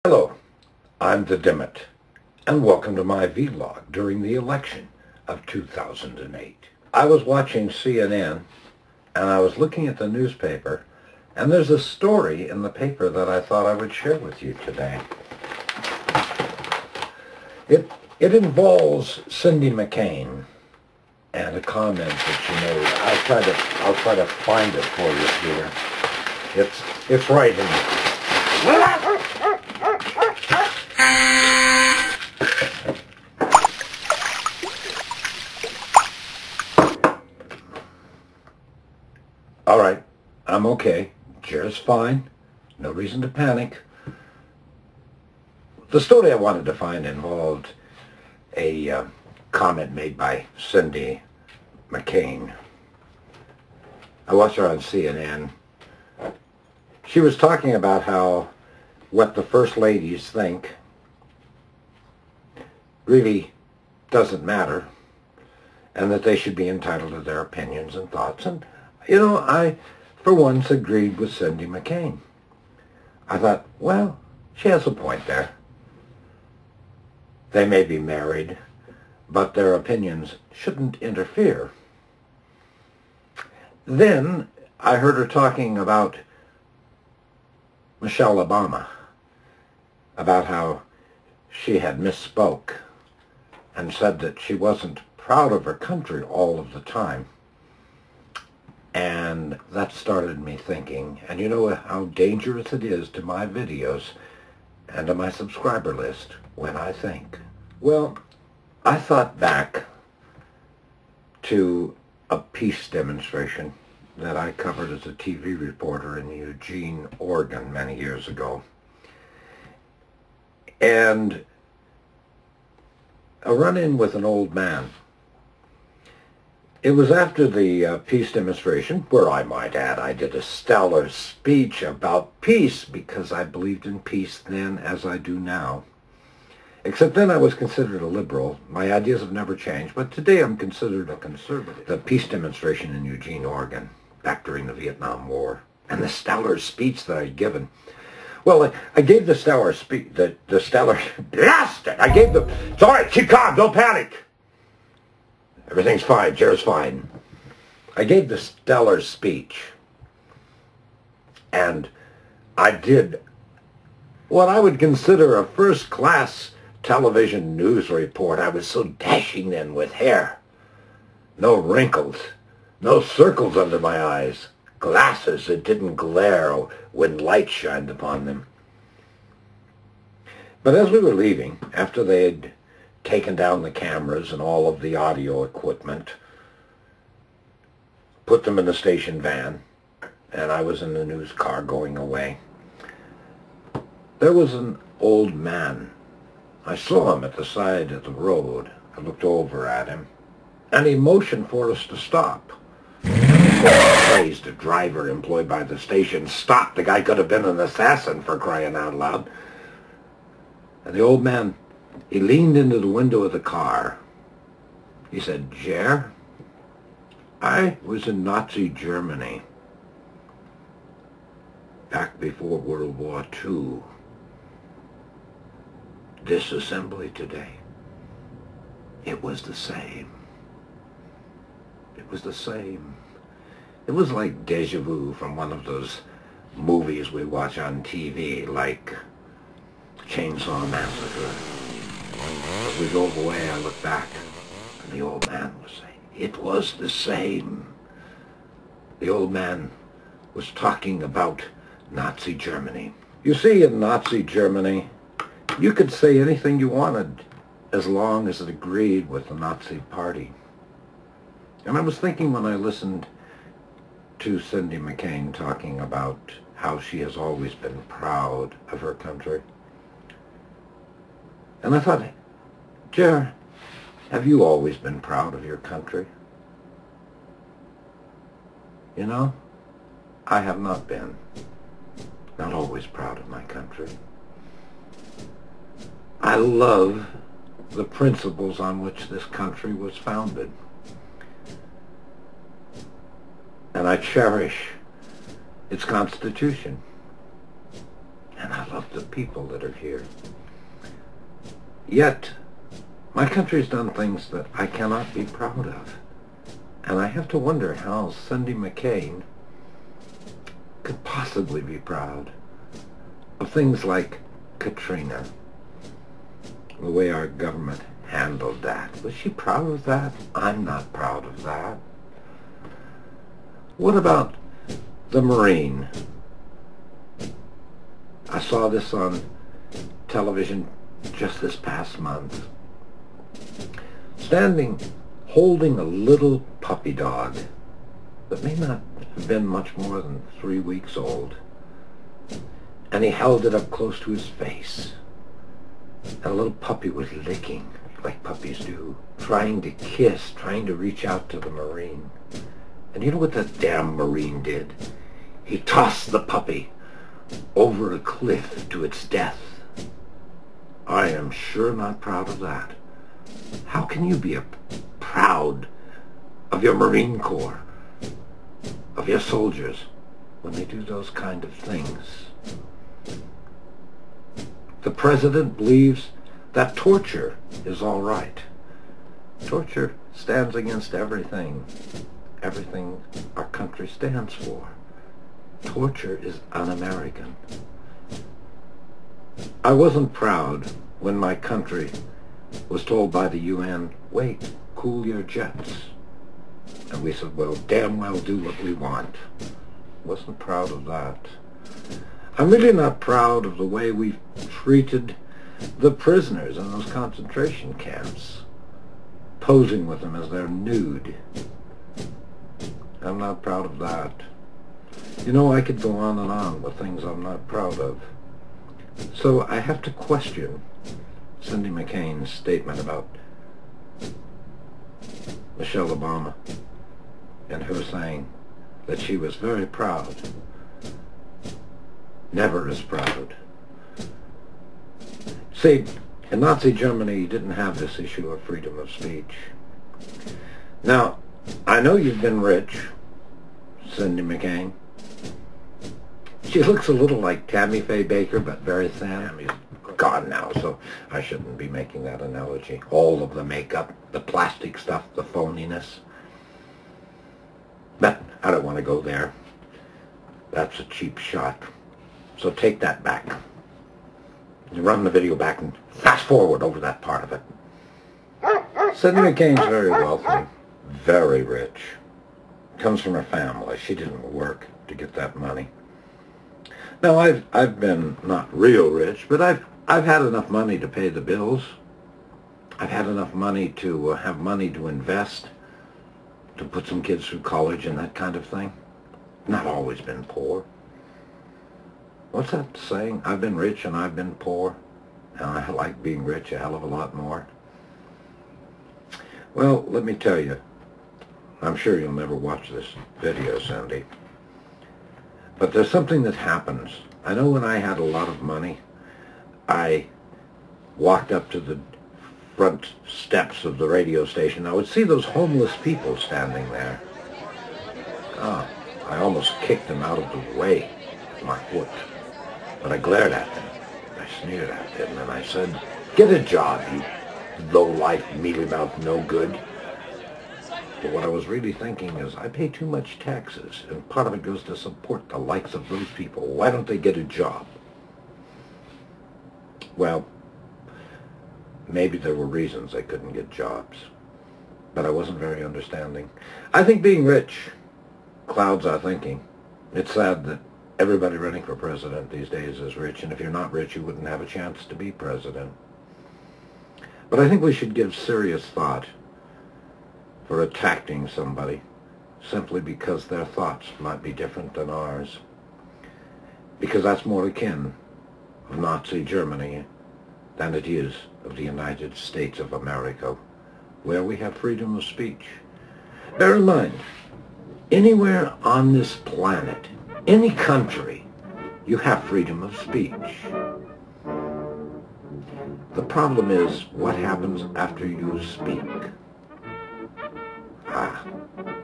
Hello, I'm the Dimmet, and welcome to my vlog during the election of 2008. I was watching CNN, and I was looking at the newspaper, and there's a story in the paper that I thought I would share with you today. It involves Cindy MCCain and a comment that she made. I'll try to find it for you here. It's right in All right, I'm okay. Chair's fine. No reason to panic. The story I wanted to find involved a comment made by Cindy MCCain. I watched her on CNN. She was talking about how what the first ladies think really doesn't matter, and that they should be entitled to their opinions and thoughts. And, you know, I, for once, agreed with Cindy MCCain. I thought, well, she has a point there. They may be married, but their opinions shouldn't interfere. Then I heard her talking about Michelle Obama, about how she had misspoke and said that she wasn't proud of her country all of the time. And that started me thinking, and you know how dangerous it is to my videos and to my subscriber list when I think. Well, I thought back to a peace demonstration that I covered as a TV reporter in Eugene, Oregon many years ago. And a run-in with an old man. It was after the peace demonstration, where I might add I did a stellar speech about peace because I believed in peace then as I do now. Except then I was considered a liberal. My ideas have never changed, but today I'm considered a conservative. The peace demonstration in Eugene, Oregon, back during the Vietnam War, and the stellar speech that I'd given. Well, I gave the stellar speech, the stellar, blast it! I gave the, it's all right, keep calm, don't panic. Everything's fine, Chair's fine. I gave the stellar speech, and I did what I would consider a first-class television news report. I was so dashing then with hair. No wrinkles, no circles under my eyes, glasses that didn't glare when light shined upon them. But as we were leaving, after they had taken down the cameras and all of the audio equipment, put them in the station van, and I was in the news car going away, there was an old man. I saw him at the side of the road. I looked over at him, and he motioned for us to stop. Praised the driver employed by the station. Stop! The guy could have been an assassin, for crying out loud. And the old man, he leaned into the window of the car. He said, "Jer, I was in Nazi Germany back before World War II. This assembly today, it was the same. It was the same." It was like deja vu from one of those movies we watch on TV, like Chainsaw Massacre. As we drove away, I looked back, and the old man was saying, it was the same. The old man was talking about Nazi Germany. You see, in Nazi Germany, you could say anything you wanted as long as it agreed with the Nazi Party. And I was thinking when I listened to Cindy MCCain talking about how she has always been proud of her country. And I thought, Jer, have you always been proud of your country? You know, I have not been. Not always proud of my country. I love the principles on which this country was founded. And I cherish its Constitution. And I love the people that are here. Yet, my country's done things that I cannot be proud of. And I have to wonder how Cindy MCCain could possibly be proud of things like Katrina, the way our government handled that. Was she proud of that? I'm not proud of that. What about the Marine? I saw this on television just this past month. Standing, holding a little puppy dog that may not have been much more than 3 weeks old. And he held it up close to his face. And a little puppy was licking, like puppies do, trying to kiss, trying to reach out to the Marine. And you know what that damn Marine did? He tossed the puppy over a cliff to its death. I am sure not proud of that. How can you be proud of your Marine Corps, of your soldiers, when they do those kind of things? The president believes that torture is all right. Torture stands against everything our country stands for. Torture is un-American. I wasn't proud when my country was told by the UN, wait, cool your jets. And we said, well, damn well do what we want. Wasn't proud of that. I'm really not proud of the way we've treated the prisoners in those concentration camps, posing with them as they're nude. I'm not proud of that. You know, I could go on with things I'm not proud of. So I have to question Cindy MCCain's statement about Michelle Obama and her saying that she was very proud. Never as proud. See, in Nazi Germany, you didn't have this issue of freedom of speech. Now, I know you've been rich, Cindy MCCain. She looks a little like Tammy Faye Baker, but very thin. Tammy's gone now, so I shouldn't be making that analogy. All of the makeup, the plastic stuff, the phoniness. But I don't want to go there. That's a cheap shot. So take that back. You run the video back and fast forward over that part of it. Cindy MCCain's very wealthy, very rich. Comes from her family. She didn't work to get that money. Now I've been not real rich, but I've had enough money to pay the bills. I've had enough money to have money to invest, to put some kids through college and that kind of thing. Not always been poor. What's that saying? I've been rich and I've been poor, and I like being rich a hell of a lot more. Well, let me tell you, I'm sure you'll never watch this video, Cindy, but there's something that happens. I know when I had a lot of money, I walked up to the front steps of the radio station. I would see those homeless people standing there. Oh, I almost kicked them out of the way with my foot. But I glared at them, I sneered at them, and I said, get a job, you low-life, mealy-mouthed no-good. But what I was really thinking is, I pay too much taxes, and part of it goes to support the likes of those people. Why don't they get a job? Well, maybe there were reasons they couldn't get jobs, but I wasn't very understanding. I think being rich clouds our thinking. It's sad that everybody running for president these days is rich, and if you're not rich, you wouldn't have a chance to be president. But I think we should give serious thought for attacking somebody simply because their thoughts might be different than ours. Because that's more akin of Nazi Germany than it is of the United States of America, where we have freedom of speech. Bear in mind, anywhere on this planet, any country, you have freedom of speech. The problem is what happens after you speak.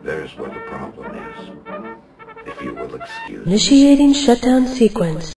There's where the problem is, if you will excuse me. Initiating shutdown sequence.